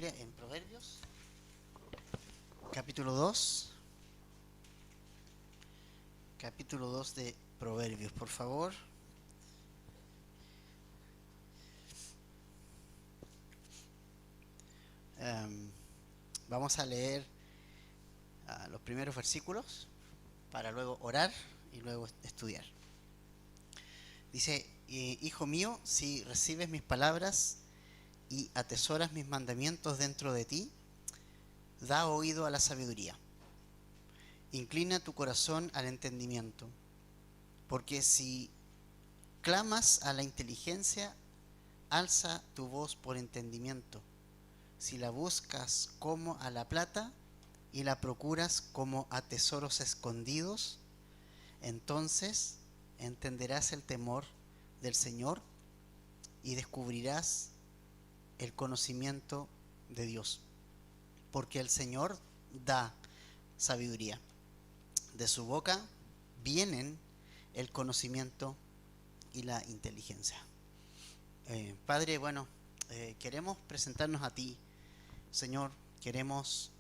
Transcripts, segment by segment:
Biblia en Proverbios, capítulo 2. Capítulo 2 de Proverbios, por favor. Vamos a leer los primeros versículos para luego orar y luego estudiar. Dice: Hijo mío, si recibes mis palabras y atesoras mis mandamientos dentro de ti, da oído a la sabiduría. Inclina tu corazón al entendimiento, porque si clamas a la inteligencia, alza tu voz por entendimiento. Si la buscas como a la plata y la procuras como a tesoros escondidos, entonces entenderás el temor del Señor y descubrirás el conocimiento de Dios, porque el Señor da sabiduría. De su boca vienen el conocimiento y la inteligencia. Padre, queremos presentarnos a ti, Señor. Queremos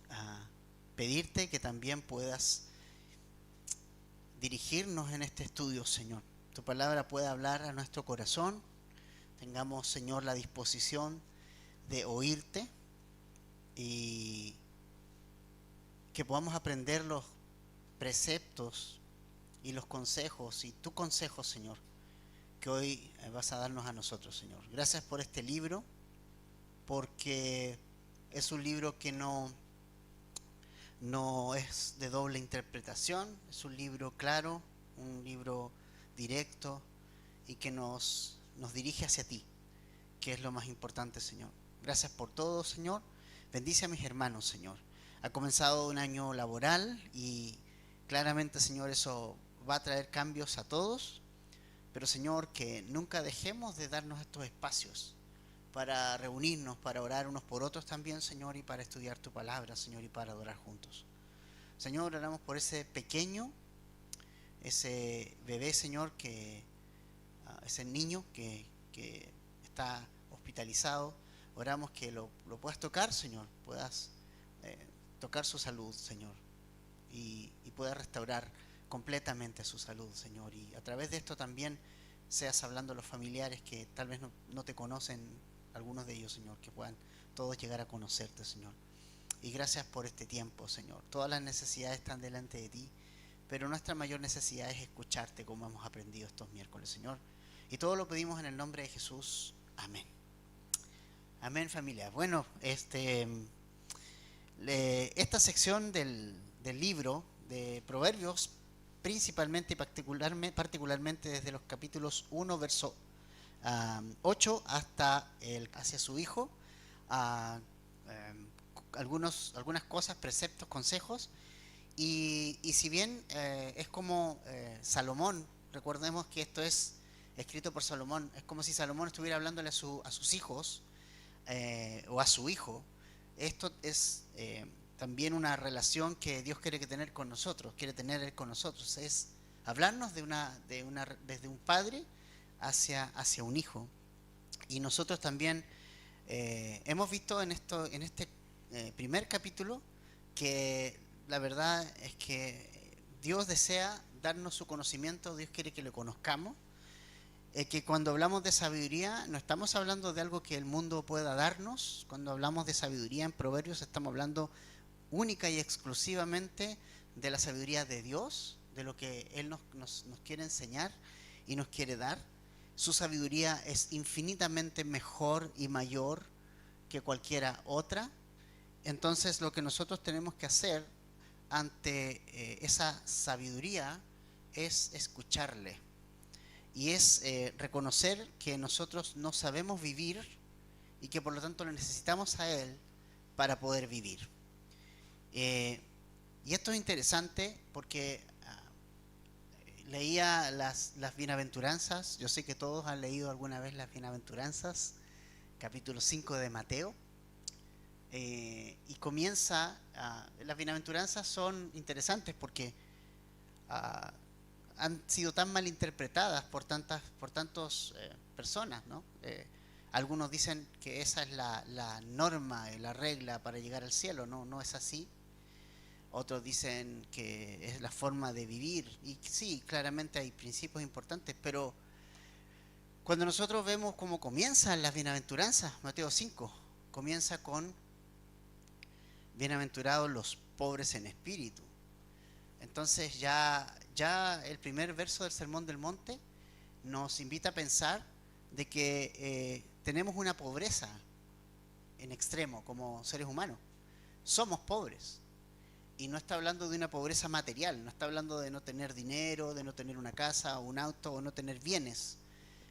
pedirte que también puedas dirigirnos en este estudio, Señor. Tu palabra pueda hablar a nuestro corazón. Tengamos, Señor, la disposición de oírte y que podamos aprender los preceptos y los consejos y tu consejo, Señor, que hoy vas a darnos a nosotros, Señor. Gracias por este libro, porque es un libro que no es de doble interpretación. Es un libro claro, un libro directo y que nos dirige hacia ti, que es lo más importante, Señor. Gracias por todo, Señor. Bendice a mis hermanos, Señor. Ha comenzado un año laboral y claramente, Señor, eso va a traer cambios a todos, pero, Señor, que nunca dejemos de darnos estos espacios para reunirnos, para orar unos por otros también, Señor, y para estudiar tu palabra, Señor, y para adorar juntos. Señor, oramos por ese pequeño, ese bebé, Señor, ese niño que está hospitalizado. Oramos que lo puedas tocar, Señor, puedas tocar su salud, Señor, y puedas restaurar completamente su salud, Señor. Y a través de esto también seas hablando a los familiares que tal vez no te conocen, algunos de ellos, Señor, que puedan todos llegar a conocerte, Señor. Y gracias por este tiempo, Señor. Todas las necesidades están delante de ti, pero nuestra mayor necesidad es escucharte, como hemos aprendido estos miércoles, Señor. Y todo lo pedimos en el nombre de Jesús. Amén. Amén, familia. Bueno, esta sección del libro de Proverbios, principalmente y particularmente desde los capítulos 1, verso 8 hasta hacia su hijo, algunas cosas, preceptos, consejos, y si bien es como Salomón, recordemos que esto es escrito por Salomón, es como si Salomón estuviera hablándole a sus hijos o a su hijo. Esto es también una relación que Dios quiere tener con nosotros, es hablarnos desde un padre hacia un hijo. Y nosotros también hemos visto en este primer capítulo que la verdad es que Dios desea darnos su conocimiento. Dios quiere que lo conozcamos. Que cuando hablamos de sabiduría no estamos hablando de algo que el mundo pueda darnos. Cuando hablamos de sabiduría en Proverbios estamos hablando única y exclusivamente de la sabiduría de Dios, de lo que Él nos quiere enseñar y nos quiere dar. Su sabiduría es infinitamente mejor y mayor que cualquiera otra. Entonces lo que nosotros tenemos que hacer ante esa sabiduría es escucharle. Y es reconocer que nosotros no sabemos vivir y que por lo tanto lo necesitamos a Él para poder vivir. Y esto es interesante porque leía las bienaventuranzas. Yo sé que todos han leído alguna vez las bienaventuranzas, capítulo 5 de Mateo. Y comienza, las bienaventuranzas son interesantes porque han sido tan mal interpretadas por tantas personas, ¿no? Algunos dicen que esa es la norma, la regla para llegar al cielo. No, no es así. Otros dicen que es la forma de vivir. Y sí, claramente hay principios importantes, pero cuando nosotros vemos cómo comienzan las bienaventuranzas, Mateo 5, comienza con bienaventurados los pobres en espíritu. Entonces ya el primer verso del Sermón del Monte nos invita a pensar de que tenemos una pobreza en extremo como seres humanos. Somos pobres. Y no está hablando de una pobreza material, no está hablando de no tener dinero, de no tener una casa o un auto o no tener bienes.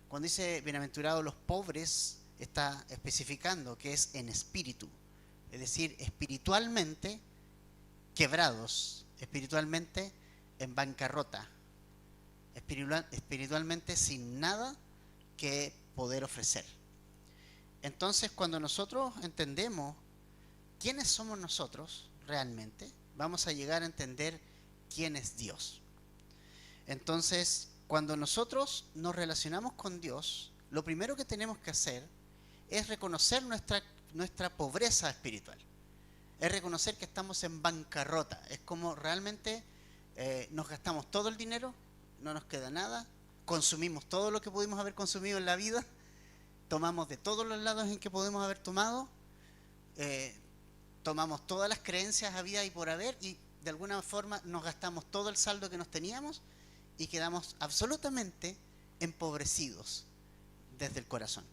Cuando dice bienaventurados los pobres, está especificando que es en espíritu, es decir, espiritualmente quebrados, espiritualmente en bancarrota, espiritualmente sin nada que poder ofrecer. Entonces, cuando nosotros entendemos quiénes somos nosotros realmente, vamos a llegar a entender quién es Dios. Entonces, cuando nosotros nos relacionamos con Dios, lo primero que tenemos que hacer es reconocer nuestra pobreza espiritual. Es reconocer que estamos en bancarrota. Es como realmente nos gastamos todo el dinero, no nos queda nada, consumimos todo lo que pudimos haber consumido en la vida, tomamos de todos los lados en que podemos haber tomado, tomamos todas las creencias habidas y por haber, y de alguna forma nos gastamos todo el saldo que nos teníamos y quedamos absolutamente empobrecidos desde el corazón.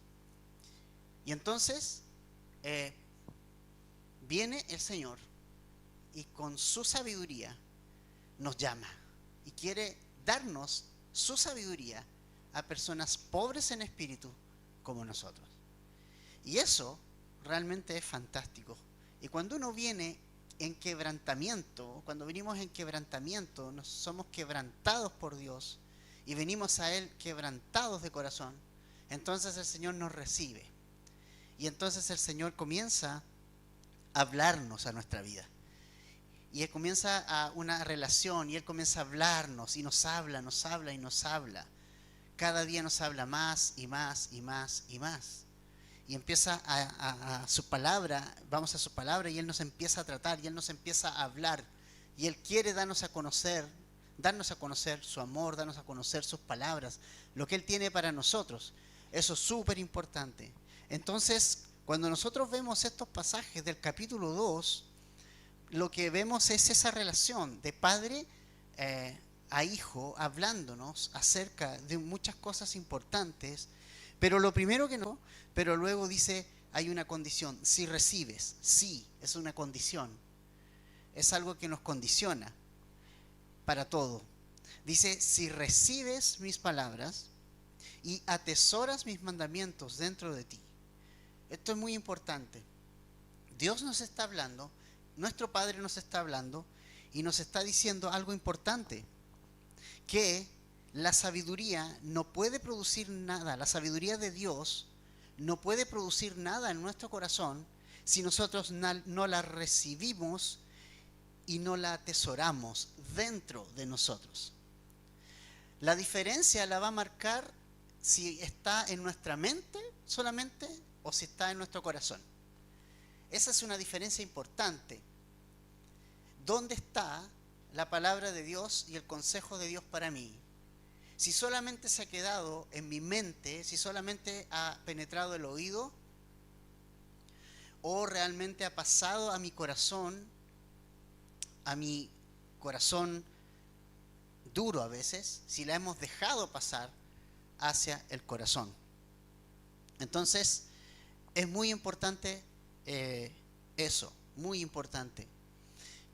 Y entonces viene el Señor y con su sabiduría nos llama y quiere darnos su sabiduría a personas pobres en espíritu como nosotros. Y eso realmente es fantástico. Y cuando uno viene en quebrantamiento, cuando venimos en quebrantamiento, nos somos quebrantados por Dios y venimos a Él quebrantados de corazón, entonces el Señor nos recibe. Y entonces el Señor comienza a hablarnos a nuestra vida. Y Él comienza a una relación y Él comienza a hablarnos y nos habla y nos habla. Cada día nos habla más y más y más y más. Y empieza a su palabra, vamos a su palabra y Él nos empieza a tratar y Él nos empieza a hablar. Y Él quiere darnos a conocer su amor, darnos a conocer sus palabras, lo que Él tiene para nosotros. Eso es súper importante. Entonces, cuando nosotros vemos estos pasajes del capítulo 2, lo que vemos es esa relación de padre a hijo, hablándonos acerca de muchas cosas importantes, pero lo primero que no, pero luego dice, hay una condición, si recibes, sí, es una condición, es algo que nos condiciona para todo. Dice, si recibes mis palabras y atesoras mis mandamientos dentro de ti. Esto es muy importante. Dios nos está hablando, nuestro Padre nos está hablando y nos está diciendo algo importante, que la sabiduría no puede producir nada, la sabiduría de Dios no puede producir nada en nuestro corazón si nosotros no la recibimos y no la atesoramos dentro de nosotros. La diferencia la va a marcar si está en nuestra mente solamente o si está en nuestro corazón. Esa es una diferencia importante. ¿Dónde está la palabra de Dios y el consejo de Dios para mí? Si solamente se ha quedado en mi mente, si solamente ha penetrado el oído, o realmente ha pasado a mi corazón duro a veces, si la hemos dejado pasar hacia el corazón. Entonces, es muy importante eso, muy importante,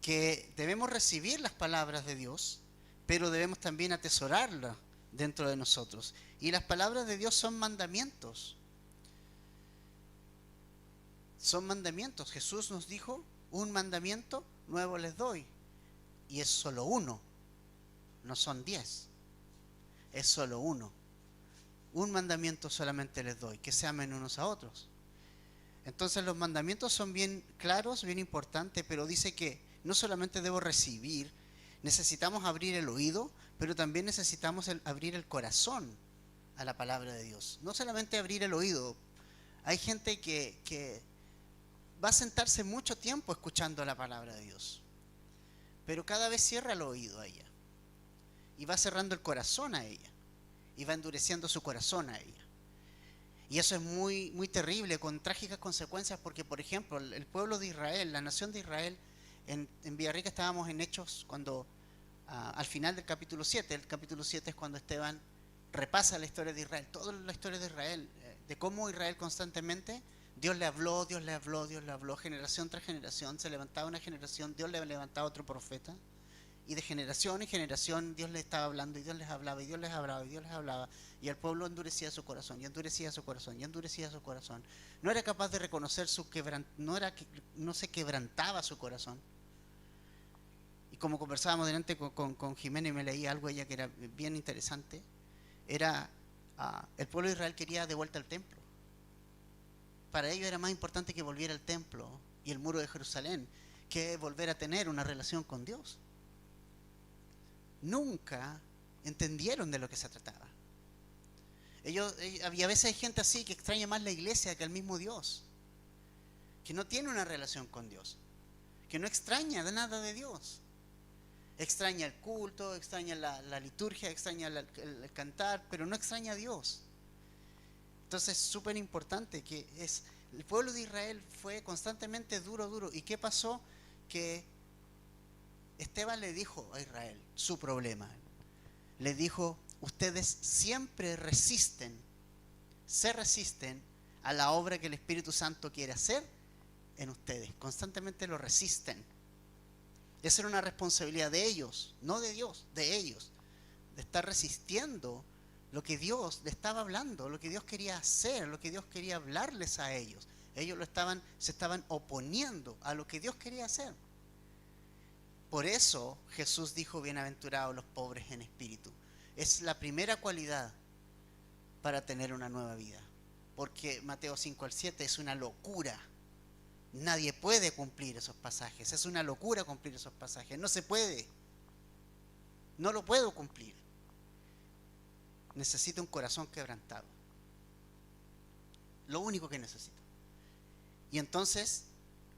que debemos recibir las palabras de Dios, pero debemos también atesorarlas dentro de nosotros. Y las palabras de Dios son mandamientos. Son mandamientos. Jesús nos dijo, un mandamiento nuevo les doy. Y es solo uno. No son 10. Es solo uno. Un mandamiento solamente les doy, que se amen unos a otros. Entonces los mandamientos son bien claros, bien importantes, pero dice que no solamente debo recibir, necesitamos abrir el oído, pero también necesitamos abrir el corazón a la palabra de Dios. No solamente abrir el oído, Hay gente que va a sentarse mucho tiempo escuchando la palabra de Dios, pero cada vez cierra el oído a ella y va cerrando el corazón a ella y va endureciendo su corazón a ella. Y eso es muy, muy terrible, con trágicas consecuencias, porque, por ejemplo, el pueblo de Israel, la nación de Israel, en Villarrica estábamos en Hechos cuando, al final del capítulo 7, el capítulo 7 es cuando Esteban repasa la historia de Israel, toda la historia de Israel, de cómo Israel constantemente, Dios le habló, Dios le habló, Dios le habló, generación tras generación, se levantaba una generación, Dios le levantaba otro profeta, y de generación en generación Dios les estaba hablando y Dios les hablaba y Dios les hablaba y Dios les hablaba, y el pueblo endurecía su corazón y endurecía su corazón y endurecía su corazón. No era capaz de reconocer su no se quebrantaba su corazón. Y como conversábamos delante con Jimena y me leí algo ella que era bien interesante, era el pueblo de Israel quería de vuelta al templo. Para ellos era más importante que volviera el templo y el muro de Jerusalén que volver a tener una relación con Dios. Nunca entendieron de lo que se trataba. A veces hay gente así que extraña más la iglesia que al mismo Dios, que no tiene una relación con Dios, que no extraña de nada de Dios. Extraña el culto, extraña la liturgia, extraña el cantar, pero no extraña a Dios. Entonces es súper importante que el pueblo de Israel fue constantemente duro. ¿Y qué pasó? Que Esteban le dijo a Israel su problema. Le dijo, ustedes siempre se resisten a la obra que el Espíritu Santo quiere hacer en ustedes. Constantemente lo resisten. Esa era una responsabilidad de ellos, no de Dios, de ellos. De estar resistiendo lo que Dios le estaba hablando, lo que Dios quería hacer, lo que Dios quería hablarles a ellos. Ellos se estaban oponiendo a lo que Dios quería hacer. Por eso Jesús dijo, bienaventurados los pobres en espíritu. Es la primera cualidad para tener una nueva vida. Porque Mateo 5 al 7 es una locura. Nadie puede cumplir esos pasajes. Es una locura cumplir esos pasajes. No se puede. No lo puedo cumplir. Necesito un corazón quebrantado. Lo único que necesito. Y entonces,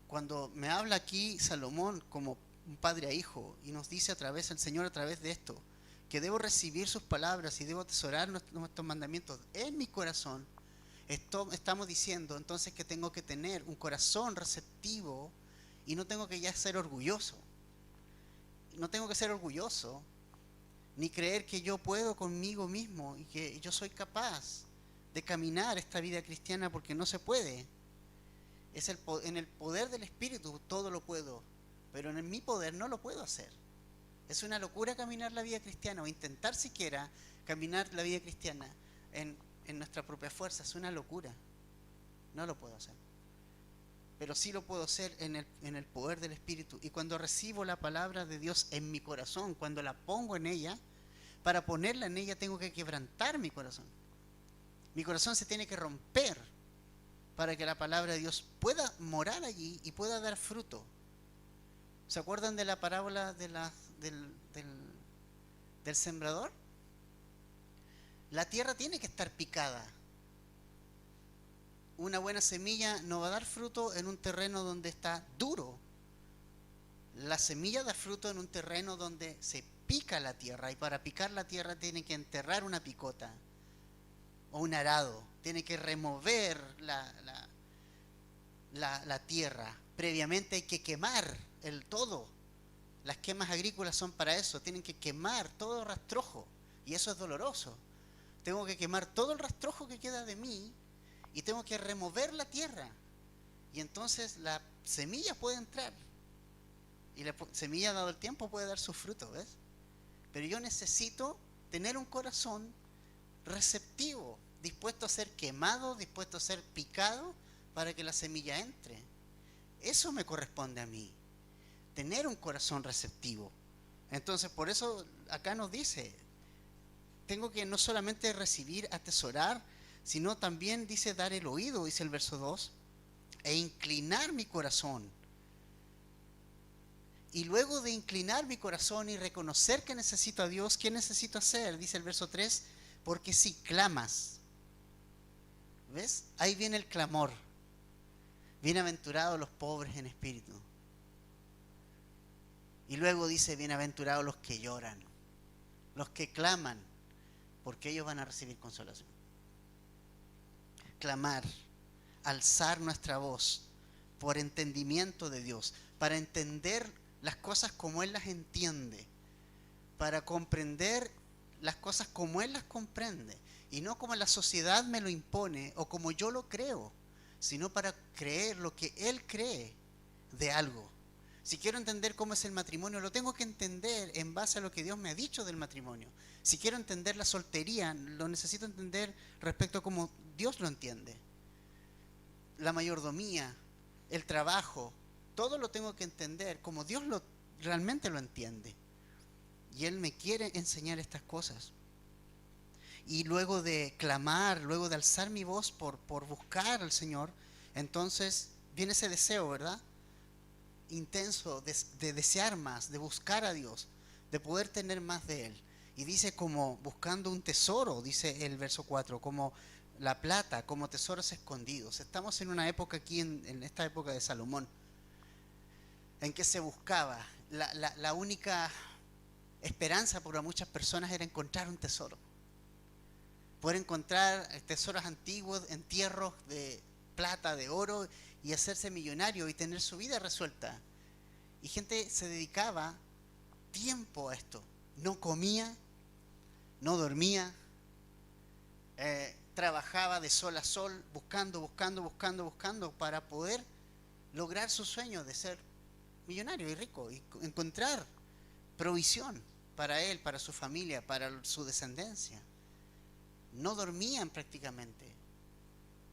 cuando me habla aquí Salomón como un padre a hijo y nos dice el Señor a través de esto, que debo recibir sus palabras y debo atesorar nuestros mandamientos en mi corazón, estamos diciendo entonces que tengo que tener un corazón receptivo y no tengo que ya ser orgulloso. No tengo que ser orgulloso ni creer que yo puedo conmigo mismo y que yo soy capaz de caminar esta vida cristiana, porque no se puede. En el poder del Espíritu todo lo puedo, pero en mi poder no lo puedo hacer. Es una locura caminar la vida cristiana o intentar siquiera caminar la vida cristiana en nuestra propia fuerza. Es una locura. No lo puedo hacer. Pero sí lo puedo hacer en el poder del Espíritu. Y cuando recibo la palabra de Dios en mi corazón, cuando la pongo en ella, para ponerla en ella tengo que quebrantar mi corazón. Mi corazón se tiene que romper para que la palabra de Dios pueda morar allí y pueda dar fruto. ¿Se acuerdan de la parábola del sembrador? La tierra tiene que estar picada. Una buena semilla no va a dar fruto en un terreno donde está duro. La semilla da fruto en un terreno donde se pica la tierra, y para picar la tierra tiene que enterrar una picota o un arado, tiene que remover la tierra. Previamente hay que quemar el todo. Las quemas agrícolas son para eso, tienen que quemar todo rastrojo, y eso es doloroso. Tengo que quemar todo el rastrojo que queda de mí y tengo que remover la tierra, y entonces la semilla puede entrar, y la semilla, dado el tiempo, puede dar su fruto, ¿ves? Pero yo necesito tener un corazón receptivo, dispuesto a ser quemado, dispuesto a ser picado para que la semilla entre. Eso me corresponde a mí, tener un corazón receptivo. Entonces, por eso acá nos dice, tengo que no solamente recibir, atesorar, sino también dice dar el oído, dice el verso 2, e inclinar mi corazón. Y luego de inclinar mi corazón y reconocer que necesito a Dios, ¿qué necesito hacer? Dice el verso 3, porque si clamas, ¿Ves? Ahí viene el clamor. Bienaventurados los pobres en espíritu. Y luego dice, bienaventurados los que lloran, los que claman, porque ellos van a recibir consolación. Clamar, alzar nuestra voz por entendimiento de Dios, para entender las cosas como Él las entiende, para comprender las cosas como Él las comprende, y no como la sociedad me lo impone o como yo lo creo, sino para creer lo que Él cree de algo. Si quiero entender cómo es el matrimonio, lo tengo que entender en base a lo que Dios me ha dicho del matrimonio. Si quiero entender la soltería, lo necesito entender respecto a cómo Dios lo entiende. La mayordomía, el trabajo, todo lo tengo que entender como Dios realmente lo entiende. Y Él me quiere enseñar estas cosas. Y luego de clamar, luego de alzar mi voz por buscar al Señor, entonces viene ese deseo, ¿verdad? Intenso de desear más, de buscar a Dios, de poder tener más de Él. Y dice como buscando un tesoro, dice el verso 4, como la plata, como tesoros escondidos. Estamos en una época aquí, en esta época de Salomón, en que se buscaba, la única esperanza para muchas personas era encontrar un tesoro. Poder encontrar tesoros antiguos, entierros de plata, de oro, y hacerse millonario y tener su vida resuelta. Y gente se dedicaba tiempo a esto. No comía, no dormía, trabajaba de sol a sol, buscando para poder lograr su sueño de ser millonario y rico y encontrar provisión para él, para su familia, para su descendencia. No dormían prácticamente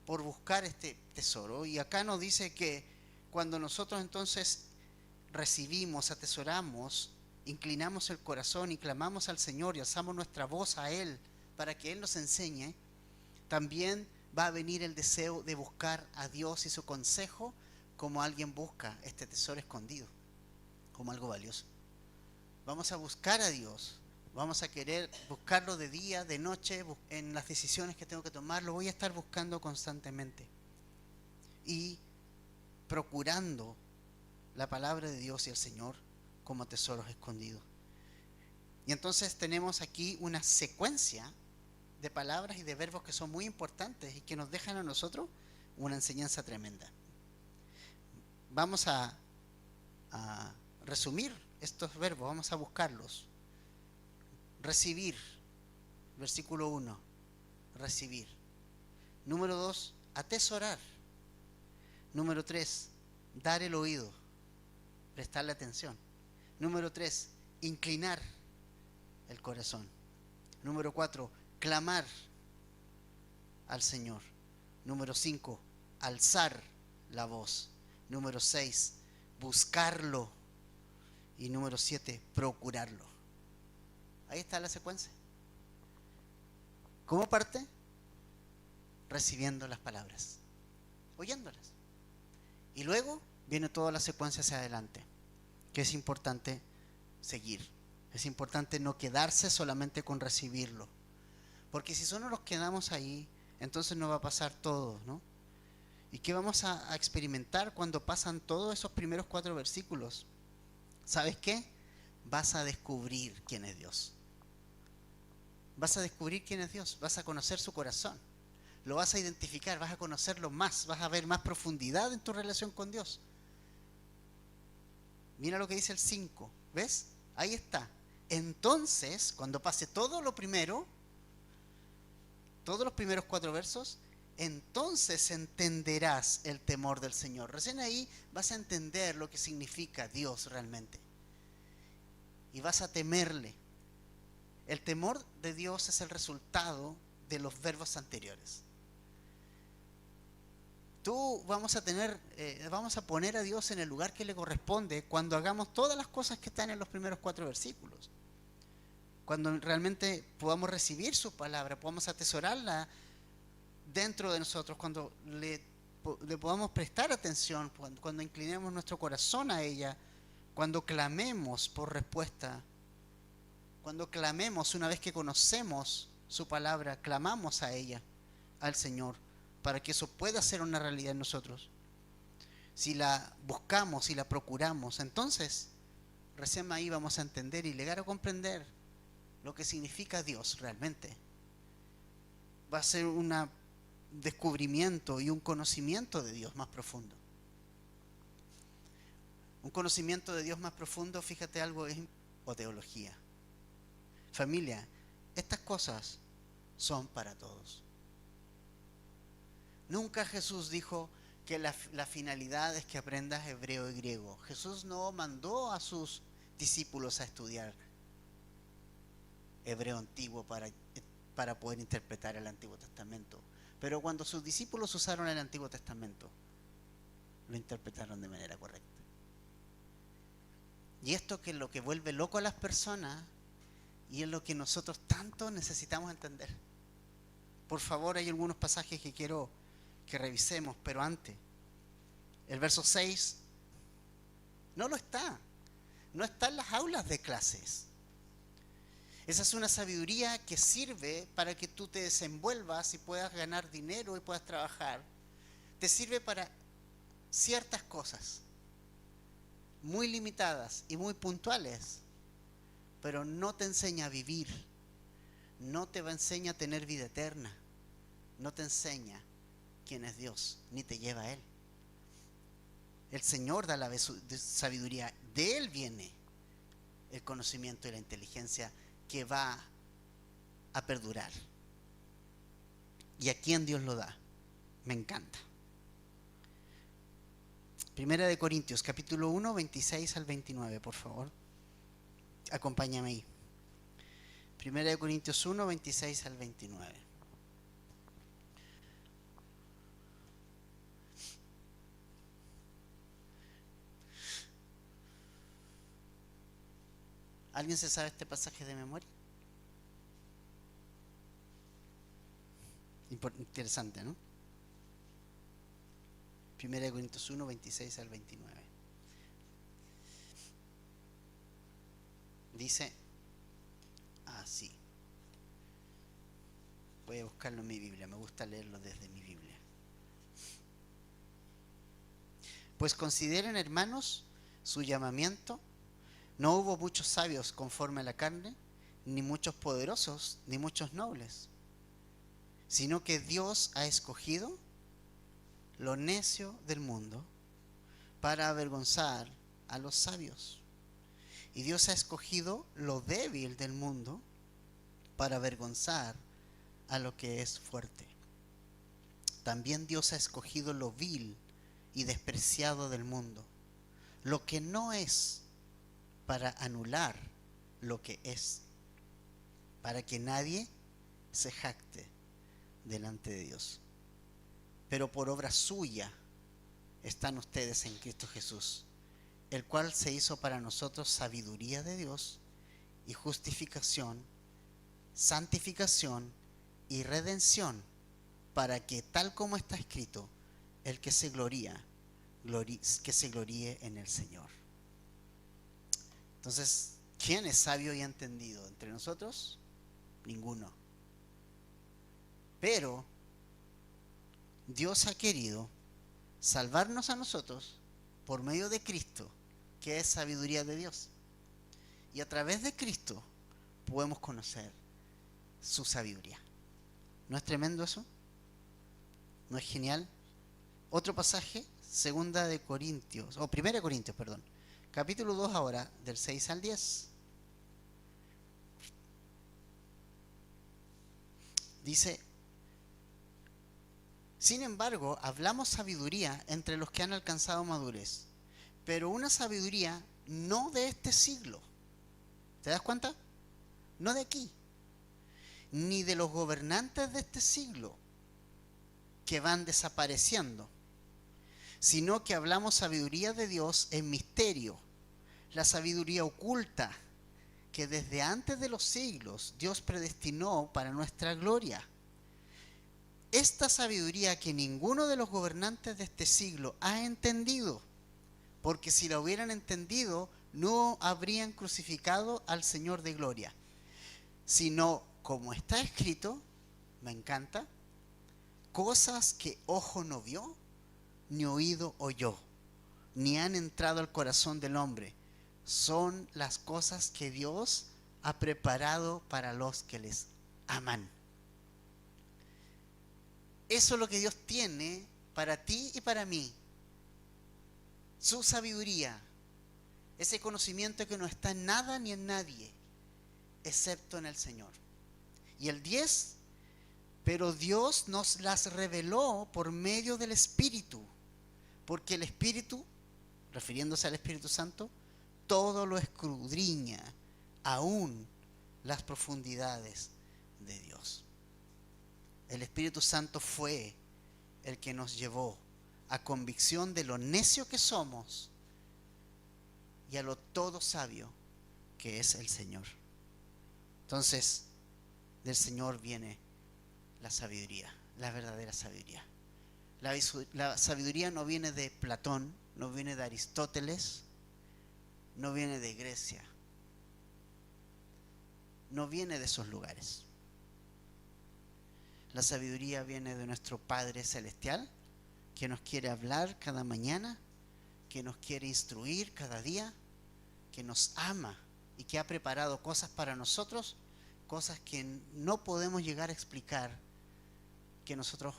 por buscar este tesoro. Y acá nos dice que cuando nosotros entonces recibimos, atesoramos, inclinamos el corazón y clamamos al Señor y alzamos nuestra voz a Él para que Él nos enseñe, también va a venir el deseo de buscar a Dios y su consejo como alguien busca este tesoro escondido, como algo valioso. Vamos a buscar a Dios. Vamos a querer buscarlo de día, de noche, en las decisiones que tengo que tomar, lo voy a estar buscando constantemente. Y procurando la palabra de Dios y el Señor como tesoros escondidos. Y entonces tenemos aquí una secuencia de palabras y de verbos que son muy importantes y que nos dejan a nosotros una enseñanza tremenda. Vamos a resumir estos verbos, vamos a buscarlos. Recibir, versículo 1, recibir. Número 2, atesorar. Número 3, dar el oído, prestarle atención. Número 3, inclinar el corazón. Número 4, clamar al Señor. Número 5, alzar la voz. Número 6, buscarlo. Y número 7, procurarlo. Ahí está la secuencia. ¿Cómo parte? Recibiendo las palabras, oyéndolas. Y luego viene toda la secuencia hacia adelante, que es importante seguir. Es importante no quedarse solamente con recibirlo. Porque si solo nos quedamos ahí, entonces no va a pasar todo, ¿no? ¿Y qué vamos a experimentar cuando pasan todos esos primeros 4 versículos? ¿Sabes qué? Vas a descubrir quién es Dios. Vas a descubrir quién es Dios, vas a conocer su corazón, lo vas a identificar, vas a conocerlo más, vas a ver más profundidad en tu relación con Dios. Mira lo que dice el 5, ¿ves? Ahí está. Entonces, cuando pase todo lo primero, todos los primeros 4 versos, entonces entenderás el temor del Señor. Recién ahí vas a entender lo que significa Dios realmente. Y vas a temerle. El temor de Dios es el resultado de los verbos anteriores. Vamos a poner a Dios en el lugar que le corresponde cuando hagamos todas las cosas que están en los primeros 4 versículos. Cuando realmente podamos recibir su palabra, podamos atesorarla dentro de nosotros, cuando le podamos prestar atención, cuando inclinemos nuestro corazón a ella, cuando clamemos por respuesta. Cuando clamemos, una vez que conocemos su palabra, clamamos a ella, al Señor, para que eso pueda ser una realidad en nosotros, si la buscamos, si la procuramos, entonces recién ahí vamos a entender y llegar a comprender lo que significa Dios realmente. Va a ser un descubrimiento y un conocimiento de Dios más profundo. Un conocimiento de Dios más profundo, fíjate algo, es o teología. Familia, estas cosas son para todos. Nunca Jesús dijo que la finalidad es que aprendas hebreo y griego. Jesús no mandó a sus discípulos a estudiar hebreo antiguo para poder interpretar el Antiguo Testamento. Pero cuando sus discípulos usaron el Antiguo Testamento, lo interpretaron de manera correcta. Y esto que es lo que vuelve loco a las personas y es lo que nosotros tanto necesitamos entender. Por favor, hay algunos pasajes que quiero que revisemos, pero antes, el verso 6 no está en las aulas de clases. Esa es una sabiduría que sirve para que tú te desenvuelvas y puedas ganar dinero y puedas trabajar. Te sirve para ciertas cosas muy limitadas y muy puntuales, pero no te enseña a vivir, no te enseña a tener vida eterna, no te enseña quién es Dios, ni te lleva a Él. El Señor da la sabiduría, de Él viene el conocimiento y la inteligencia que va a perdurar. ¿Y a quién Dios lo da? Me encanta. Primera de Corintios, capítulo 1, 26 al 29, por favor. Acompáñame ahí. Primera de Corintios 1, 26 al 29. ¿Alguien se sabe este pasaje de memoria? Interesante, ¿no? Primera de Corintios 1, 26 al 29. Dice así. Voy a buscarlo en mi Biblia, me gusta leerlo desde mi Biblia. Pues consideren, hermanos, su llamamiento. No hubo muchos sabios conforme a la carne, ni muchos poderosos, ni muchos nobles, sino que Dios ha escogido lo necio del mundo para avergonzar a los sabios. Y Dios ha escogido lo débil del mundo para avergonzar a lo que es fuerte. También Dios ha escogido lo vil y despreciado del mundo, lo que no es, para anular lo que es, para que nadie se jacte delante de Dios. Pero por obra suya están ustedes en Cristo Jesús, el cual se hizo para nosotros sabiduría de Dios y justificación, santificación y redención, para que, tal como está escrito, el que se gloría, que se gloríe en el Señor. Entonces, ¿quién es sabio y entendido entre nosotros? Ninguno. Pero Dios ha querido salvarnos a nosotros por medio de Cristo, que es sabiduría de Dios. Y a través de Cristo podemos conocer su sabiduría. ¿No es tremendo eso? ¿No es genial? Otro pasaje, Primera de Corintios, perdón. Capítulo 2 ahora, del 6 al 10. Dice: sin embargo, hablamos sabiduría entre los que han alcanzado madurez, pero una sabiduría no de este siglo. ¿Te das cuenta? No de aquí, ni de los gobernantes de este siglo, que van desapareciendo, sino que hablamos sabiduría de Dios en misterio, la sabiduría oculta que desde antes de los siglos Dios predestinó para nuestra gloria. Esta sabiduría que ninguno de los gobernantes de este siglo ha entendido, porque si la hubieran entendido no habrían crucificado al Señor de gloria, sino, como está escrito, me encanta, cosas que ojo no vio, ni oído oyó, ni han entrado al corazón del hombre, son las cosas que Dios ha preparado para los que les aman. Eso es lo que Dios tiene para ti y para mí. Su sabiduría, ese conocimiento que no está en nada ni en nadie, excepto en el Señor. Y el 10, pero Dios nos las reveló por medio del Espíritu, porque el Espíritu, refiriéndose al Espíritu Santo, todo lo escudriña, aún las profundidades de Dios. El Espíritu Santo fue el que nos llevó a convicción de lo necio que somos y a lo todo sabio que es el Señor. Entonces, del Señor viene la sabiduría, la verdadera sabiduría. La sabiduría no viene de Platón, no viene de Aristóteles, no viene de Grecia, no viene de esos lugares. La sabiduría viene de nuestro Padre Celestial, que nos quiere hablar cada mañana, que nos quiere instruir cada día, que nos ama y que ha preparado cosas para nosotros, cosas que no podemos llegar a explicar, que nosotros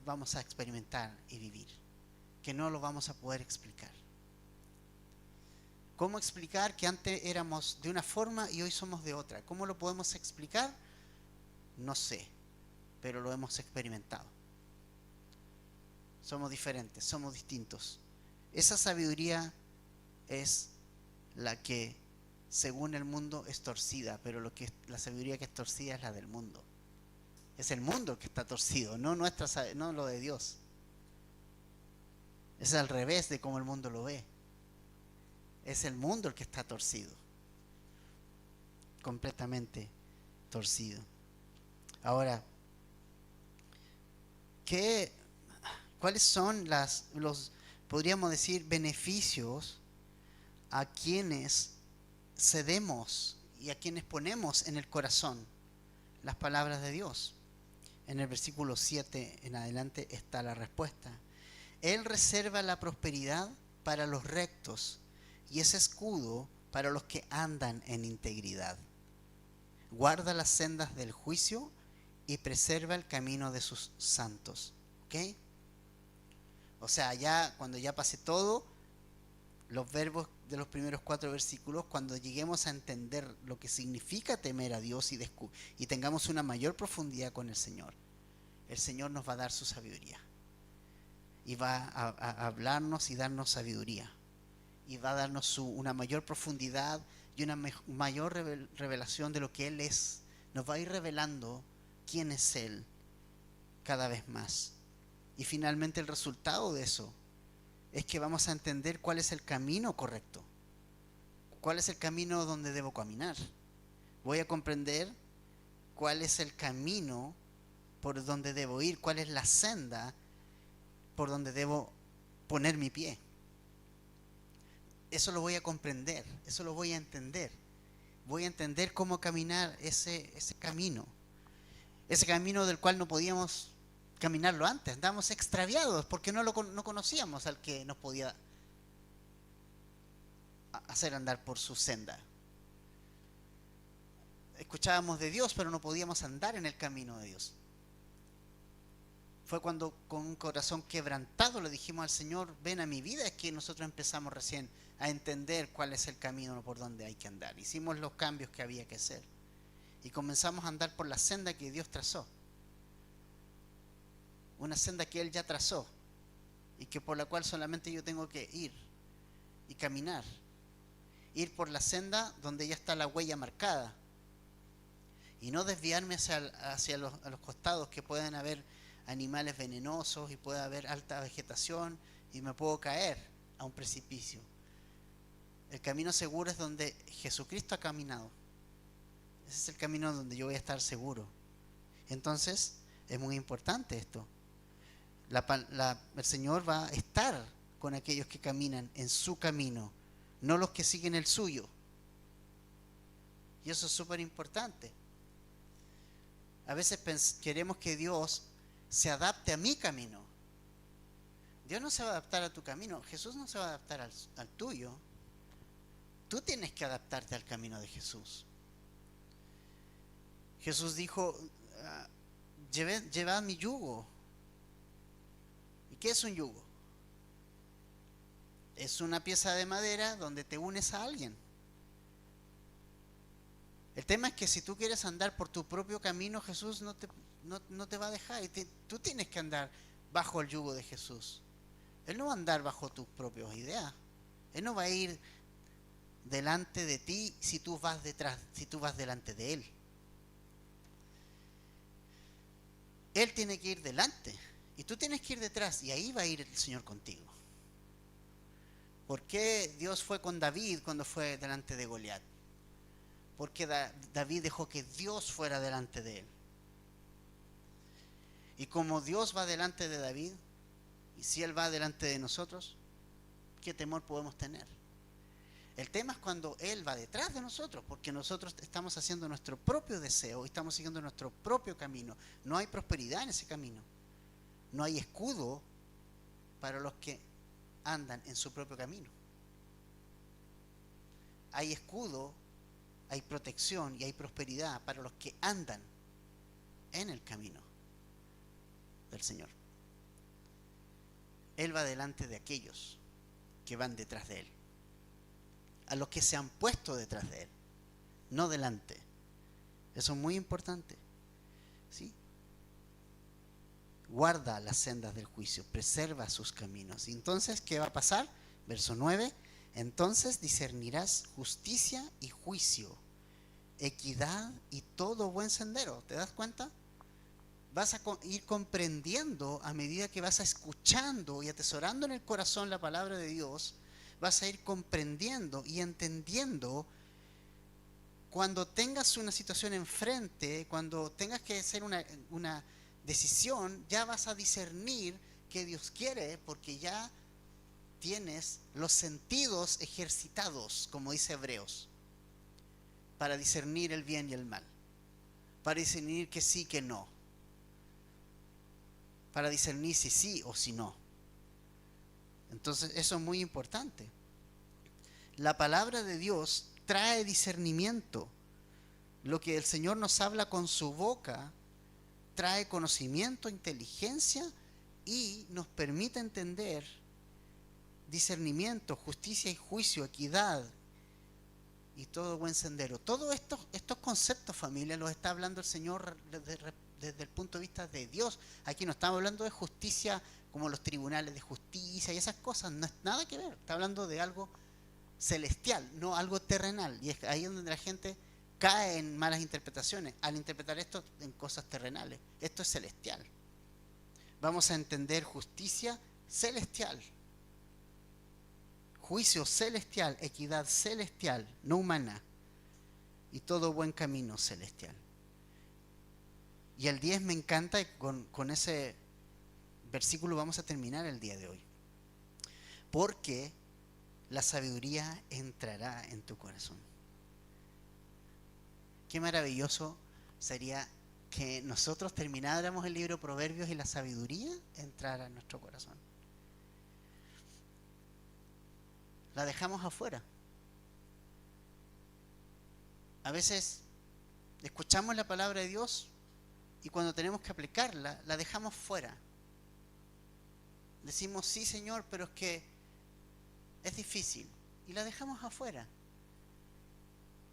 vamos a experimentar y vivir, que no lo vamos a poder explicar. ¿Cómo explicar que antes éramos de una forma y hoy somos de otra? ¿Cómo lo podemos explicar? No sé, pero lo hemos experimentado. Somos diferentes, somos distintos. Esa sabiduría es la que, según el mundo, es torcida, pero la sabiduría que es torcida es la del mundo. Es el mundo el que está torcido, no lo de Dios. Es al revés de cómo el mundo lo ve. Es el mundo el que está torcido, completamente torcido. Ahora, ¿cuáles son los, podríamos decir, beneficios a quienes cedemos y a quienes ponemos en el corazón las palabras de Dios? En el versículo 7 en adelante está la respuesta. Él reserva la prosperidad para los rectos y es escudo para los que andan en integridad. Guarda las sendas del juicio y preserva el camino de sus santos. ¿Ok? O sea, ya cuando ya pase todo, los verbos de los primeros 4 versículos, cuando lleguemos a entender lo que significa temer a Dios y tengamos una mayor profundidad con el Señor nos va a dar su sabiduría. Y va a hablarnos y darnos sabiduría. Y va a darnos una mayor profundidad y una mayor revelación de lo que Él es. Nos va a ir revelando quién es Él cada vez más. Y finalmente el resultado de eso es que vamos a entender cuál es el camino correcto. ¿Cuál es el camino donde debo caminar? Voy a comprender cuál es el camino por donde debo ir, cuál es la senda por donde debo poner mi pie. Eso lo voy a comprender, eso lo voy a entender. Voy a entender cómo caminar ese camino. Ese camino del cual no podíamos caminarlo antes. Andábamos extraviados porque no conocíamos al que nos podía hacer andar por su senda. Escuchábamos de Dios, pero no podíamos andar en el camino de Dios. Fue cuando con un corazón quebrantado le dijimos al Señor, ven a mi vida, es que nosotros empezamos recién a entender cuál es el camino por donde hay que andar. Hicimos los cambios que había que hacer y comenzamos a andar por la senda que Dios trazó. Una senda que Él ya trazó y que por la cual solamente yo tengo que ir y caminar. Ir por la senda donde ya está la huella marcada y no desviarme hacia los costados, que pueden haber animales venenosos y puede haber alta vegetación y me puedo caer a un precipicio. El camino seguro es donde Jesucristo ha caminado. Ese es el camino donde yo voy a estar seguro. Entonces es muy importante esto. El Señor va a estar con aquellos que caminan en su camino, no los que siguen el suyo. Y eso es súper importante. A veces queremos que Dios se adapte a mi camino. Dios no se va a adaptar a tu camino. Jesús no se va a adaptar al tuyo. Tú tienes que adaptarte al camino de Jesús. Jesús dijo, llevad mi yugo. ¿Y qué es un yugo? Es una pieza de madera donde te unes a alguien. El tema es que si tú quieres andar por tu propio camino, Jesús no te va a dejar. Tú tienes que andar bajo el yugo de Jesús. Él no va a andar bajo tus propias ideas. Él no va a ir delante de ti si tú vas delante de Él. Él tiene que ir delante y tú tienes que ir detrás, y ahí va a ir el Señor contigo. ¿Por qué Dios fue con David cuando fue delante de Goliat? Porque David dejó que Dios fuera delante de él. Y como Dios va delante de David, y si Él va delante de nosotros, ¿qué temor podemos tener? El tema es cuando Él va detrás de nosotros, porque nosotros estamos haciendo nuestro propio deseo, estamos siguiendo nuestro propio camino. No hay prosperidad en ese camino. No hay escudo para los que andan en su propio camino. Hay escudo, hay protección y hay prosperidad para los que andan en el camino del Señor. Él va delante de aquellos que van detrás de Él, a los que se han puesto detrás de Él, no delante. Eso es muy importante, ¿sí? Guarda las sendas del juicio, preserva sus caminos. Y entonces, ¿qué va a pasar? Verso 9, entonces discernirás justicia y juicio, equidad y todo buen sendero. ¿Te das cuenta? Vas a ir comprendiendo a medida que vas escuchando y atesorando en el corazón la palabra de Dios. Vas a ir comprendiendo y entendiendo. Cuando tengas una situación enfrente, cuando tengas que hacer una decisión, ya vas a discernir qué Dios quiere, porque ya tienes los sentidos ejercitados, como dice Hebreos, para discernir el bien y el mal, para discernir que sí, que no, para discernir si sí o si no. Entonces eso es muy importante. La palabra de Dios trae discernimiento. Lo que el Señor nos habla con su boca trae conocimiento, inteligencia y nos permite entender discernimiento, justicia y juicio, equidad y todo buen sendero. Todos estos conceptos, familia, los está hablando el Señor desde el punto de vista de Dios. Aquí no estamos hablando de justicia como los tribunales de justicia y esas cosas, no es nada que ver. Está hablando de algo celestial, no algo terrenal. Y es ahí donde la gente cae en malas interpretaciones al interpretar esto en cosas terrenales. Esto es celestial. Vamos a entender justicia celestial, juicio celestial, equidad celestial, no humana, y todo buen camino celestial. Y el 10 me encanta, y con ese versículo vamos a terminar el día de hoy. Porque la sabiduría entrará en tu corazón. Qué maravilloso sería que nosotros termináramos el libro de Proverbios y la sabiduría entrara en nuestro corazón. La dejamos afuera. A veces escuchamos la palabra de Dios y cuando tenemos que aplicarla, la dejamos fuera. Decimos, sí, Señor, pero es que es difícil. Y la dejamos afuera.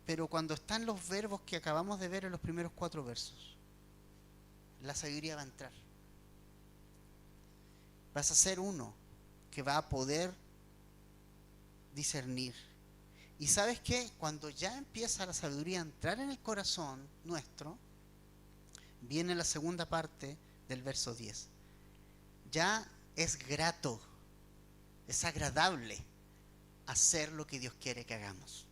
Pero cuando están los verbos que acabamos de ver en los primeros 4 versos, la sabiduría va a entrar. Vas a ser uno que va a poder discernir. Y ¿sabes qué? Cuando ya empieza la sabiduría a entrar en el corazón nuestro, viene la segunda parte del verso 10. Ya es grato, es agradable hacer lo que Dios quiere que hagamos.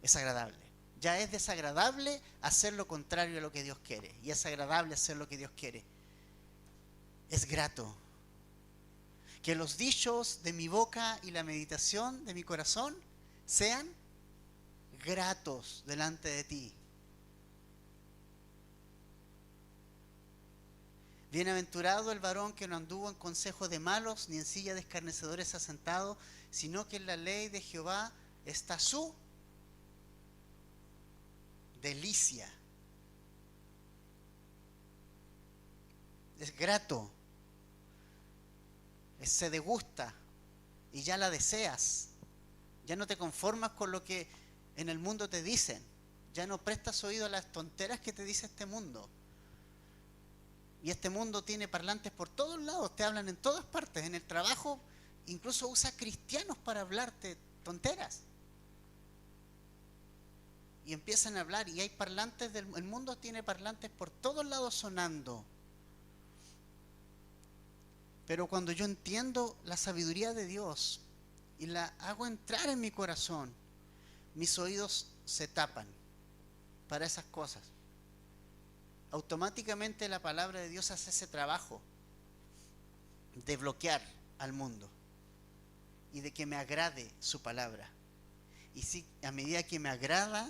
Es agradable. Ya es desagradable hacer lo contrario a lo que Dios quiere. Y es agradable hacer lo que Dios quiere. Es grato. Que los dichos de mi boca y la meditación de mi corazón sean gratos delante de ti. Bienaventurado el varón que no anduvo en consejo de malos, ni en silla de escarnecedores asentado, sino que en la ley de Jehová está su delicia. Es grato, se degusta y ya la deseas. Ya no te conformas con lo que en el mundo te dicen. Ya no prestas oído a las tonteras que te dice este mundo. Y este mundo tiene parlantes por todos lados, te hablan en todas partes. En el trabajo incluso usa cristianos para hablarte tonteras. Y empiezan a hablar y hay parlantes, el mundo tiene parlantes por todos lados sonando. Pero cuando yo entiendo la sabiduría de Dios y la hago entrar en mi corazón, mis oídos se tapan para esas cosas. Automáticamente la palabra de Dios hace ese trabajo de bloquear al mundo y de que me agrade su palabra. Y si a medida que me agrada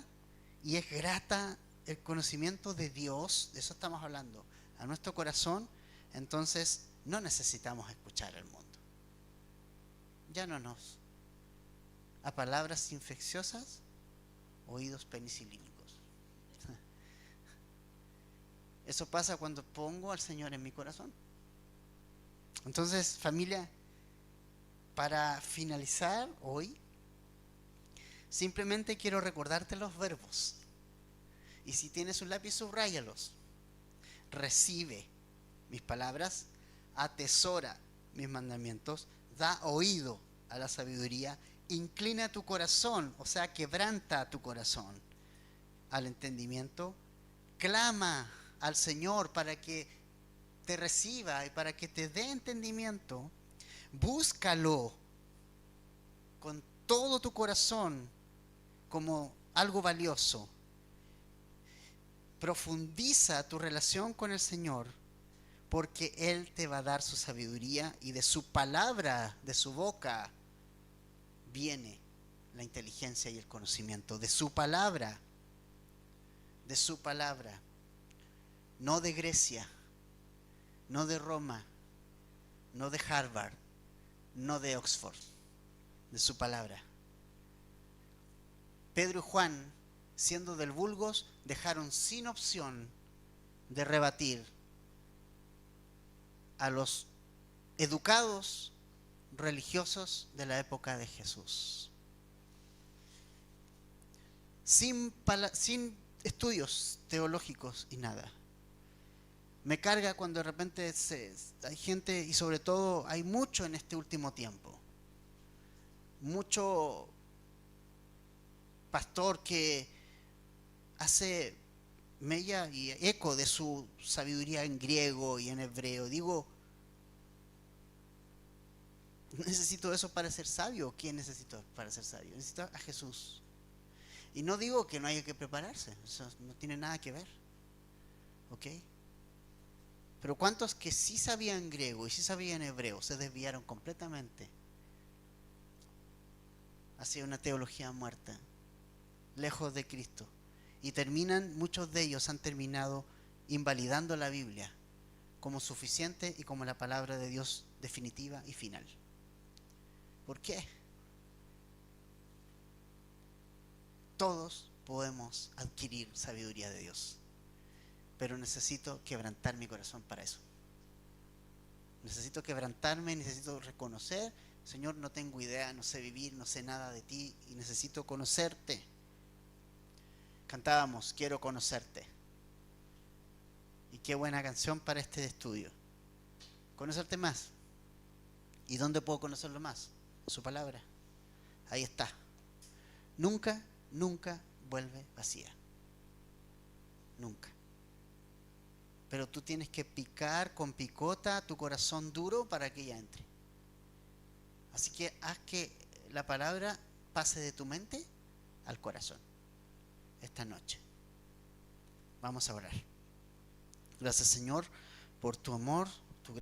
y es grata el conocimiento de Dios, de eso estamos hablando, a nuestro corazón, entonces no necesitamos escuchar al mundo. Ya no nos. A palabras infecciosas, oídos penicilínicos. Eso pasa cuando pongo al Señor en mi corazón. Entonces, familia, para finalizar hoy, simplemente quiero recordarte los verbos. Y si tienes un lápiz, subráyalos. Recibe mis palabras, atesora mis mandamientos, da oído a la sabiduría, inclina tu corazón, o sea, quebranta tu corazón al entendimiento, clama al Señor para que te reciba y para que te dé entendimiento, búscalo con todo tu corazón como algo valioso, profundiza tu relación con el Señor, porque Él te va a dar su sabiduría y de su palabra, de su boca, viene la inteligencia y el conocimiento. De su palabra, no de Grecia, no de Roma, no de Harvard, no de Oxford, de su palabra. Pedro y Juan, siendo del vulgos, dejaron sin opción de rebatir a los educados religiosos de la época de Jesús. Sin estudios teológicos y nada. Me carga cuando de repente hay gente, y sobre todo hay mucho en este último tiempo, mucho pastor que hace mella y eco de su sabiduría en griego y en hebreo. Digo, ¿necesito eso para ser sabio? ¿Quién necesito para ser sabio? Necesito a Jesús. Y no digo que no haya que prepararse, eso no tiene nada que ver, ¿ok? Pero ¿cuántos que sí sabían griego y sí sabían hebreo se desviaron completamente hacia una teología muerta, lejos de Cristo? Y muchos de ellos han terminado invalidando la Biblia como suficiente y como la palabra de Dios definitiva y final. ¿Por qué? Todos podemos adquirir sabiduría de Dios, pero necesito quebrantar mi corazón para eso. Necesito quebrantarme, necesito reconocer, Señor, no tengo idea, no sé vivir, no sé nada de ti y necesito conocerte. Cantábamos, quiero conocerte. Y qué buena canción para este estudio. Conocerte más. ¿Y dónde puedo conocerlo más? Su palabra. Ahí está. Nunca vuelve vacía. Nunca. Pero tú tienes que picar con picota tu corazón duro para que ella entre. Así que haz que la palabra pase de tu mente al corazón esta noche. Vamos a orar. Gracias, Señor, por tu amor,